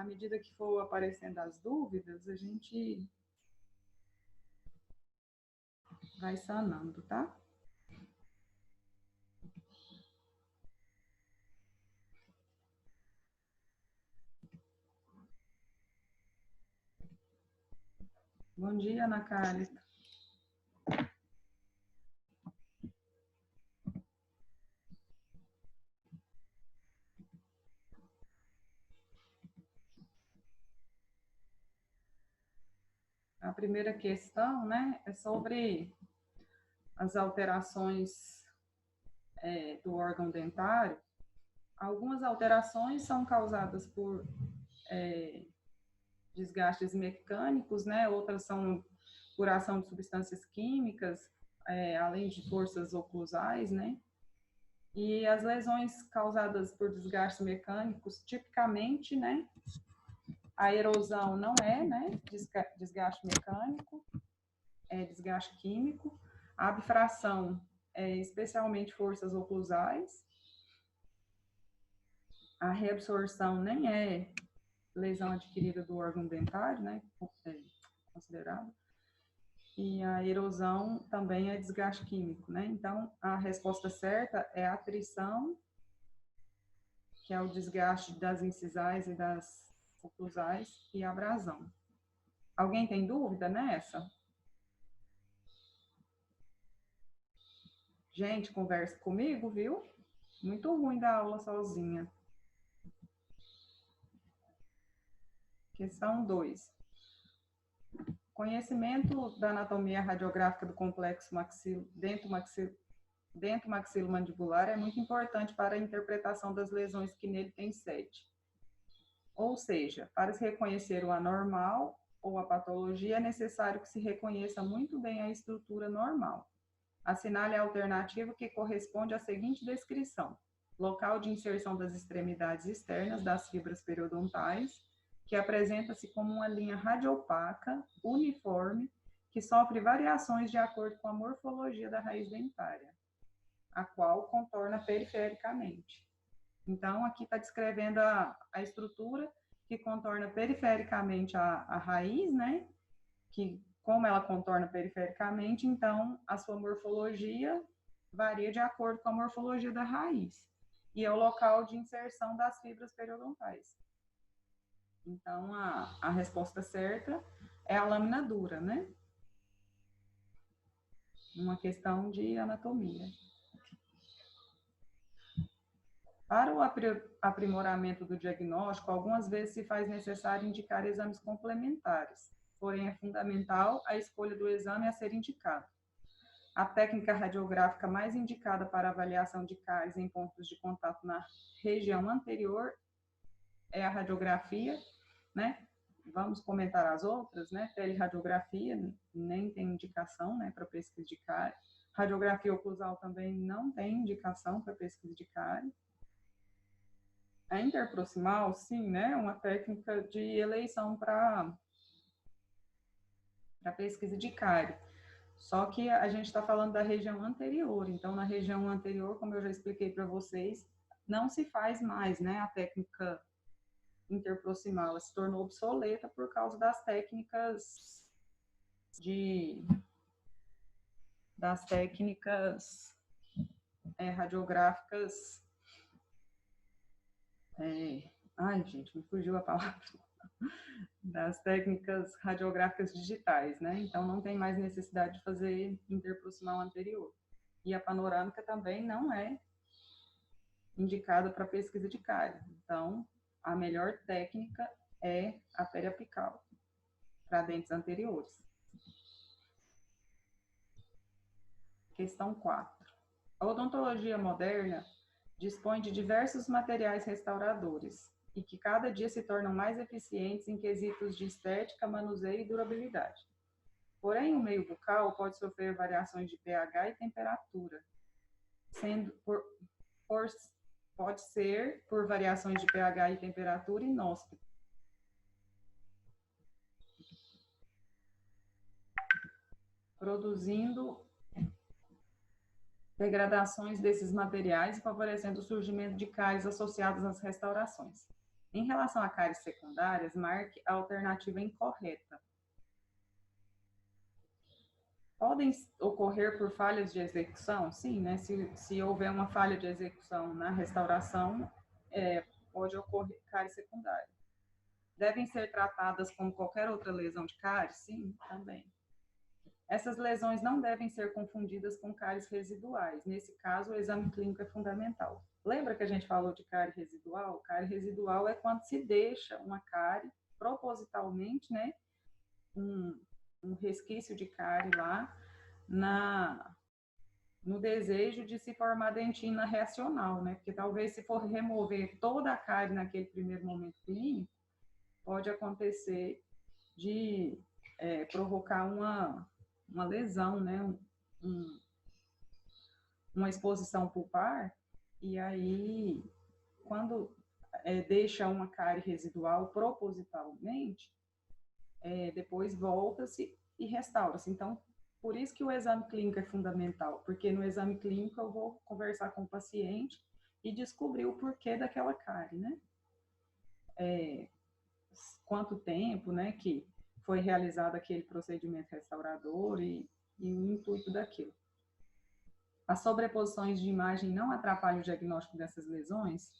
à medida que for aparecendo as dúvidas, a gente vai sanando, tá? Bom dia, Ana Cálita. A primeira questão, né, é sobre as alterações do órgão dentário. Algumas alterações são causadas por desgastes mecânicos, né, outras são por ação de substâncias químicas, além de forças oclusais, né, e as lesões causadas por desgastes mecânicos, tipicamente, né, a erosão não é, né, desgaste mecânico, é desgaste químico. A abfração é especialmente forças oclusais. A reabsorção nem é lesão adquirida do órgão dentário, né, considerado. E a erosão também é desgaste químico, né? Então, a resposta certa é a atrição, que é o desgaste das incisais e das oclusais, e a abrasão. Alguém tem dúvida nessa? Gente, conversa comigo, viu? Muito ruim dar aula sozinha. Questão 2. Conhecimento da anatomia radiográfica do complexo dento maxilomandibular é muito importante para a interpretação das lesões que nele têm sede. Ou seja, para se reconhecer o anormal ou a patologia, é necessário que se reconheça muito bem a estrutura normal. Assinale a alternativa que corresponde à seguinte descrição: local de inserção das extremidades externas das fibras periodontais, que apresenta-se como uma linha radiopaca, uniforme, que sofre variações de acordo com a morfologia da raiz dentária, a qual contorna perifericamente. Então, aqui está descrevendo a estrutura que contorna perifericamente a raiz, né? Que, como ela contorna perifericamente, então a sua morfologia varia de acordo com a morfologia da raiz. E é o local de inserção das fibras periodontais. Então, a resposta certa é a lâmina dura, né? Uma questão de anatomia. Para o aprimoramento do diagnóstico, algumas vezes se faz necessário indicar exames complementares, porém é fundamental a escolha do exame a ser indicado. A técnica radiográfica mais indicada para avaliação de cáries em pontos de contato na região anterior é a radiografia, né? Vamos comentar as outras, né? Teleradiografia nem tem indicação, né, para pesquisa de cárie. Radiografia oclusal também não tem indicação para pesquisa de cárie. A interproximal, sim, né, uma técnica de eleição para pesquisa de cárie. Só que a gente está falando da região anterior. Então, na região anterior, como eu já expliquei para vocês, não se faz mais, né, a técnica interproximal. Ela se tornou obsoleta por causa das técnicas radiográficas. Ai, gente, me fugiu a palavra. Das técnicas radiográficas digitais, né? Então, não tem mais necessidade de fazer interproximal anterior. E a panorâmica também não é indicada para pesquisa de cárie. Então, a melhor técnica é a periapical para dentes anteriores. Questão 4. A odontologia moderna dispõe de diversos materiais restauradores e que cada dia se tornam mais eficientes em quesitos de estética, manuseio e durabilidade. Porém, o meio bucal pode sofrer variações de pH e temperatura, pode ser por variações de pH e temperatura inóspita. Produzindo degradações desses materiais e favorecendo o surgimento de cáries associadas às restaurações. Em relação a cáries secundárias, marque a alternativa incorreta. Podem ocorrer por falhas de execução? Sim, né? Se houver uma falha de execução na restauração, pode ocorrer cárie secundária. Devem ser tratadas como qualquer outra lesão de cárie? Sim, também. Essas lesões não devem ser confundidas com cáries residuais. Nesse caso, o exame clínico é fundamental. Lembra que a gente falou de cárie residual? Cárie residual é quando se deixa uma cárie propositalmente, né? Um resquício de cárie lá no desejo de se formar dentina reacional, né? Porque talvez se for remover toda a cárie naquele primeiro momento clínico, pode acontecer de provocar uma lesão, né? Uma exposição pulpar, e aí, quando deixa uma cárie residual propositalmente, depois volta-se e restaura-se. Então, por isso que o exame clínico é fundamental, porque no exame clínico eu vou conversar com o paciente e descobrir o porquê daquela cárie, né? Quanto tempo, né, que foi realizado aquele procedimento restaurador e o intuito daquilo. As sobreposições de imagem não atrapalham o diagnóstico dessas lesões?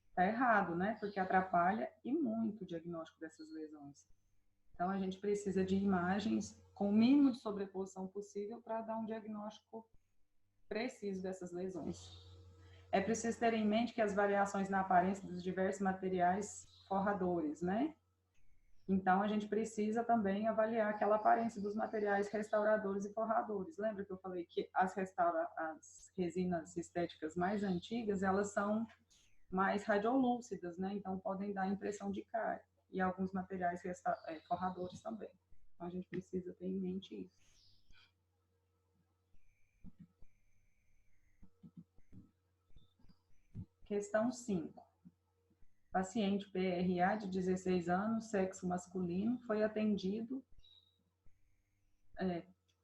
Está errado, né? Porque atrapalha e muito o diagnóstico dessas lesões. Então, a gente precisa de imagens com o mínimo de sobreposição possível para dar um diagnóstico preciso dessas lesões. É preciso ter em mente que as variações na aparência dos diversos materiais forradores, né? Então, a gente precisa também avaliar aquela aparência dos materiais restauradores e forradores. Lembra que eu falei que as resinas estéticas mais antigas, elas são mais radiolúcidas, né? Então, podem dar impressão de cárie. E alguns materiais forradores também. Então, a gente precisa ter em mente isso. Questão 5. Paciente PRA de 16 anos, sexo masculino, foi atendido,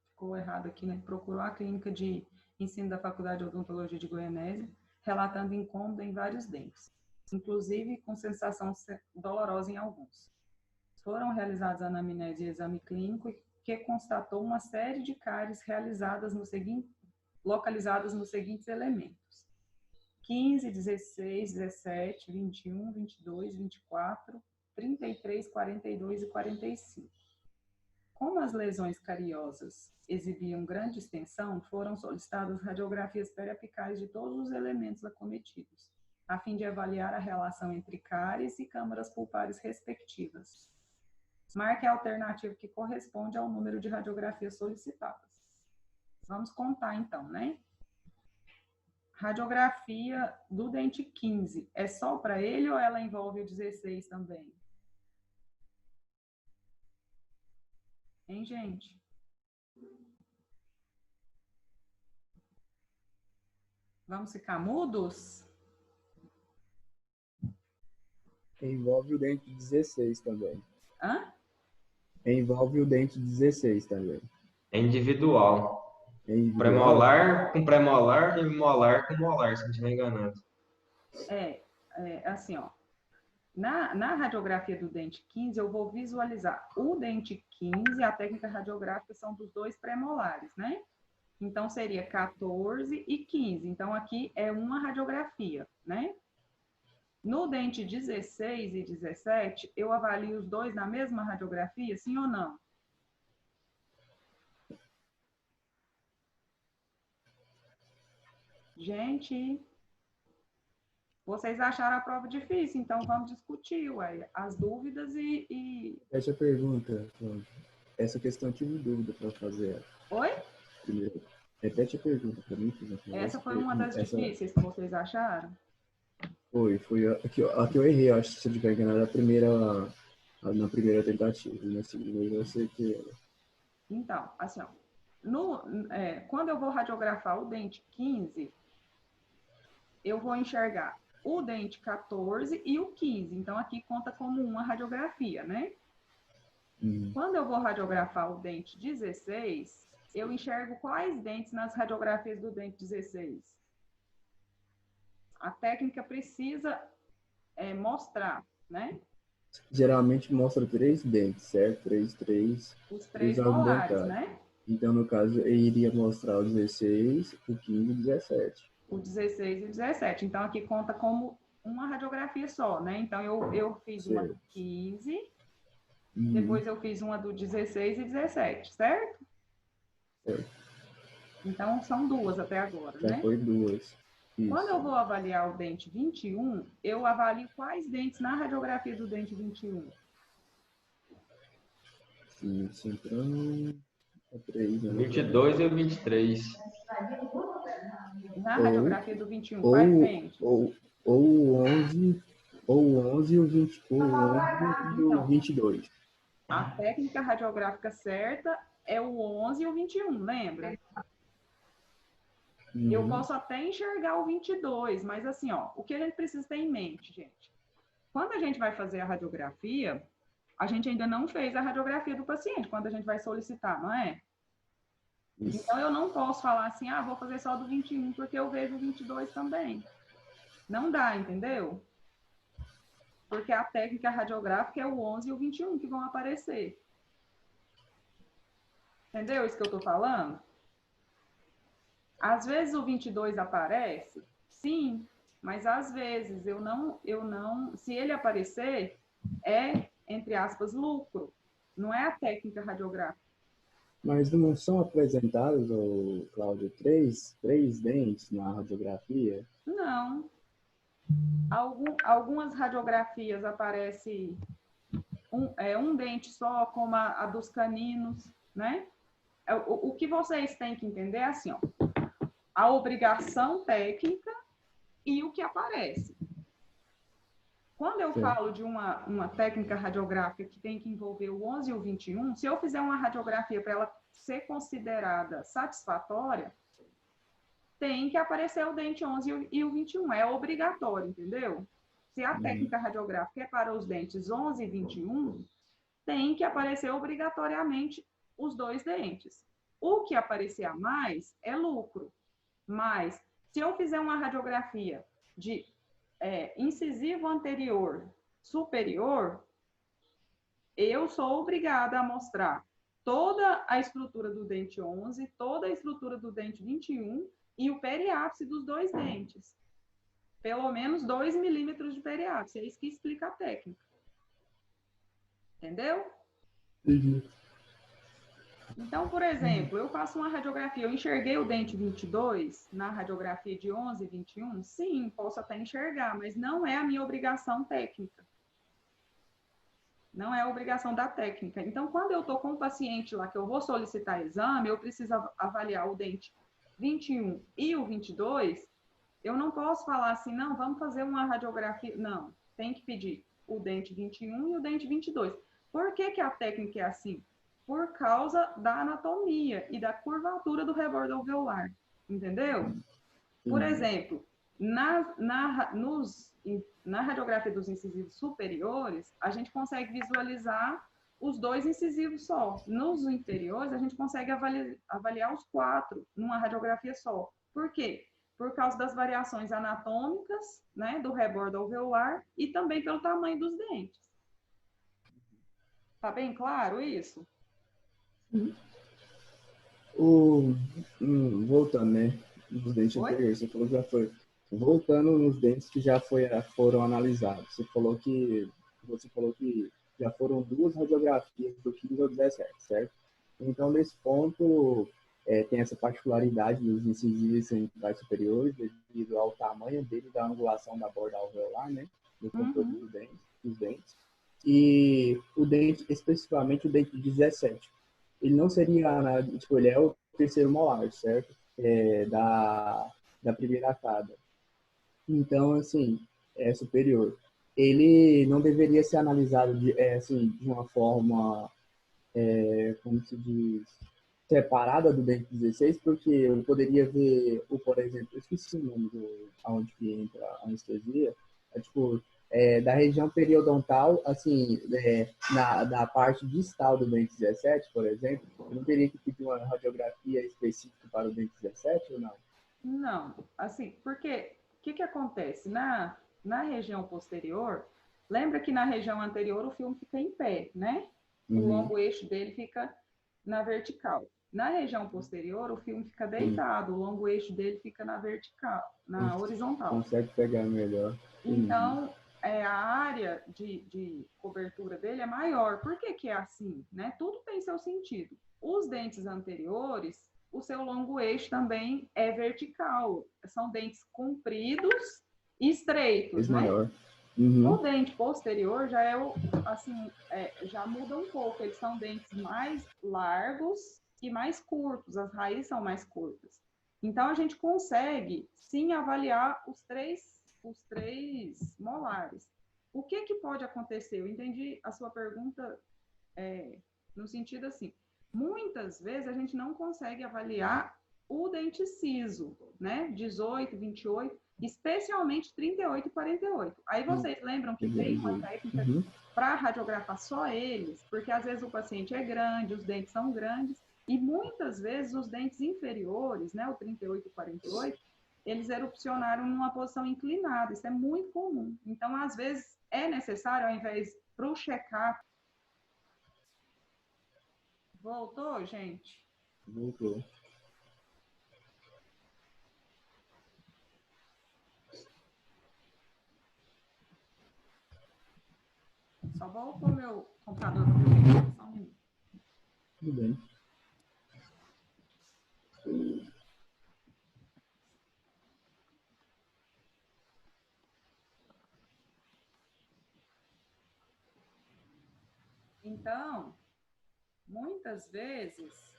ficou errado aqui, né? Procurou a clínica de ensino da Faculdade de Odontologia de Goianésia, relatando incômodo em vários dentes, inclusive com sensação dolorosa em alguns. Foram realizados anamnese e exame clínico que constatou uma série de cáries localizadas nos seguintes elementos: 15, 16, 17, 21, 22, 24, 33, 42 e 45. Como as lesões cariosas exibiam grande extensão, foram solicitadas radiografias periapicais de todos os elementos acometidos, a fim de avaliar a relação entre cáries e câmaras pulpares respectivas. Marque a alternativa que corresponde ao número de radiografias solicitadas. Vamos contar então, né? Radiografia do dente 15, é só para ele ou ela envolve o 16 também? Hein, gente? Vamos ficar mudos? Envolve o dente 16 também. Hã? Envolve o dente 16 também. É individual. É individual? Premolar com premolar e molar com molar, se não estiver enganado. Assim, ó. Na radiografia do dente 15, eu vou visualizar o dente 15, a técnica radiográfica são dos dois premolares, né? Então, seria 14 e 15. Então, aqui é uma radiografia, né? No dente 16 e 17, eu avalio os dois na mesma radiografia, sim ou não? Gente, vocês acharam a prova difícil, então vamos discutir, ué, as dúvidas e... Essa pergunta, essa questão eu tive dúvida para fazer. Oi? Primeiro, repete a pergunta para mim. Essa foi uma das difíceis que vocês acharam? Foi a que eu errei, acho que se eu tiver enganado, na primeira tentativa. Na segunda eu sei que... Então, assim, ó, quando eu vou radiografar o dente 15, eu vou enxergar o dente 14 e o 15. Então, aqui conta como uma radiografia, né? Quando eu vou radiografar o dente 16, eu enxergo quais dentes nas radiografias do dente 16. A técnica precisa mostrar né? Geralmente mostra 3 dentes, certo? 3 Os e os 3 órgãos molares, dentários. né? Então, no caso, eu iria mostrar o 16, o 15 e o 17. O 16 e o 17. Então, aqui conta como uma radiografia só, né? Então, eu fiz uma do Certo. 15, Uhum. depois eu fiz uma do 16 e 17, certo? Certo. Então, são duas até agora, Já né? foi 2. Quando Isso. eu vou avaliar o dente 21, eu avalio quais dentes na radiografia do dente 21? Sim, centrão. É 3, né? 22 e o 23. Na Ou, radiografia do 21, quais ou, dentes? ou, ou o 11, ou o 11 e o 20, o 11 e o Então, 22. a técnica radiográfica certa é o 11 e o 21, lembra? Eu Uhum. posso até enxergar o 22, mas assim, ó, o que a gente precisa ter em mente, gente? Quando a gente vai fazer a radiografia, a gente ainda não fez a radiografia do paciente, quando a gente vai solicitar, não é? Isso. Então, eu não posso falar assim, ah, vou fazer só do 21, porque eu vejo o 22 também. Não dá, entendeu? Porque a técnica radiográfica é o 11 e o 21 que vão aparecer. Entendeu isso que eu tô falando? Às vezes o 22 aparece, sim, mas às vezes se ele aparecer, é, entre aspas, lucro. Não é a técnica radiográfica. Mas não são apresentados, o Cláudio, três dentes na radiografia? Não. Algumas radiografias aparece um dente só, como a dos caninos, né? O que vocês têm que entender é assim, ó, a obrigação técnica e o que aparece. Quando eu Certo. falo de uma técnica radiográfica que tem que envolver o 11 e o 21, se eu fizer uma radiografia para ela ser considerada satisfatória, tem que aparecer o dente 11 e o 21, é obrigatório, entendeu? Se a Uhum. técnica radiográfica é para os dentes 11 e 21, tem que aparecer obrigatoriamente os dois dentes. O que aparecer a mais é lucro, mas se eu fizer uma radiografia de incisivo anterior superior, eu sou obrigada a mostrar toda a estrutura do dente 11, toda a estrutura do dente 21 e o periápice dos dois dentes. Pelo menos 2 milímetros de periápice. É isso que explica a técnica. Entendeu? Uhum. Então, por exemplo, eu faço uma radiografia, eu enxerguei o dente 22 na radiografia de 11 e 21? Sim, posso até enxergar, mas não é a minha obrigação técnica. Não é a obrigação da técnica. Então, quando eu estou com o paciente lá que eu vou solicitar exame, eu preciso avaliar o dente 21 e o 22, eu não posso falar assim, não, vamos fazer uma radiografia. Não, tem que pedir o dente 21 e o dente 22. Por que que a técnica é assim? Por causa da anatomia e da curvatura do rebordo alveolar, entendeu? Por Entendi. exemplo, na radiografia dos incisivos superiores, a gente consegue visualizar os dois incisivos só. Nos inferiores, a gente consegue avaliar os 4 numa radiografia só. Por quê? Por causa das variações anatômicas, né, do rebordo alveolar e também pelo tamanho dos dentes. Tá bem claro isso? Voltando, né? Nos dentes Oi? anteriores, você falou que já foi. Voltando nos dentes que foram analisados. Você falou que já foram 2 radiografias do 15 ao 17, certo? Então, nesse ponto, tem essa particularidade dos incisivos centrais superiores, devido ao tamanho dele, da angulação da borda alveolar, né? Do contorno Uhum. dos dentes. E o dente, especificamente o dente 17, ele não seria, tipo, ele é o terceiro molar, certo? Da primeira arcada. Então, assim, é superior. Ele não deveria ser analisado assim, de uma forma, como se diz, separada do dente 16, porque eu poderia ver, por exemplo, eu esqueci o nome onde que entra a anestesia, tipo, da região periodontal, assim, na parte distal do dente 17, por exemplo, eu não teria que pedir uma radiografia específica para o dente 17 ou não? Não, assim, porque o que acontece? Na região posterior, Lembra que na região anterior o filme fica em pé, né? O Uhum. longo eixo dele fica na vertical. Na região posterior, o filme fica deitado, o longo eixo dele fica na vertical, na horizontal. Consegue pegar melhor. Então, a área de cobertura dele é maior. Por que que é assim? Né? Tudo tem seu sentido. Os dentes anteriores, o seu longo eixo também é vertical. São dentes compridos e estreitos, né? Maior. O dente posterior já assim, já muda um pouco. Eles são dentes mais largos e mais curtos. As raízes são mais curtas. Então, a gente consegue, sim, avaliar os três molares. O que que pode acontecer? Eu entendi a sua pergunta no sentido assim, muitas vezes a gente não consegue avaliar o dente ciso, né? 18, 28, especialmente 38 e 48. Aí vocês lembram que tem uma técnica para radiografar só eles, porque às vezes o paciente é grande, os dentes são grandes, e muitas vezes os dentes inferiores, né, o 38 e 48, eles erupcionaram numa posição inclinada. Isso é muito comum. Então, às vezes, é necessário, ao invés para o check-up. Voltou, gente? Voltou. Só vou pôr meu computador para ver. Só um minuto. Tudo bem. Então, muitas vezes,